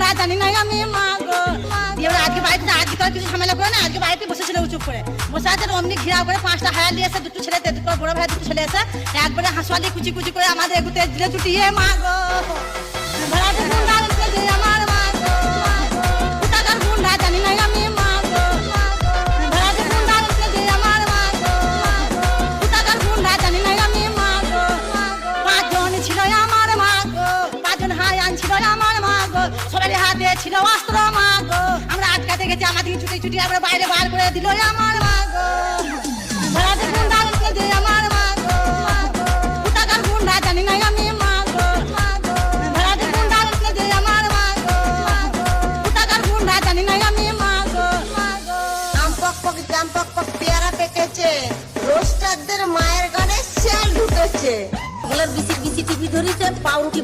গুন্ডা জানি না আমি মা গো। দিয়ে এবার আজকে বাড়িতে আজকে তো আর কিছু ঝামেলা করে না, আজকে বাড়িতে বসেছিল চুপ করে বসে আছে। অমনি ঘিরাও করে 5টা হায়ার নিয়ে এসে, দুটো ছেলে, দুটো বড় ভাই, দুটো ছেলে এসে একবারে হাঁসুয়ালি কুচি কুচি করে আমাদের এগুতে দিলে চুটিয়ে মা গো। ভাড়াটে গুন্ডা যে আমার মা গো, কোথাকার গুন্ডা জানি না আমি মা গো। ভাড়াটে গুন্ডা যে আমার মা গো, কোথাকার গুন্ডা জানি না আমি মা গো। 5 জন ছিল আমার মা গো, 5 জন হায়ান ছিল আমার মা গো, সবারই হাতে ছিল অস্ত্র মা গো। আমরা আটকাতে গেছি, আমাদেরকে ছুটি ছুটি আমরা বাইরে বার করে দিল আমার মা গো। ভাড়াটে গুন্ডা যে আমার মা গো, কোথাকার গুন্ডা জানি না আমি মা গো। ভাড়াটে গুন্ডা যে আমার মা গো, কোথাকার গুন্ডা জানি না আমি মা গো। আম পক পক জাম পক পক পেয়ারা পেকেছে, রোস্টারদের মায়ের গানে শেল ঢুকেছে। বলে বিসি বিসি টিভি ধরেছে, পাউরুটি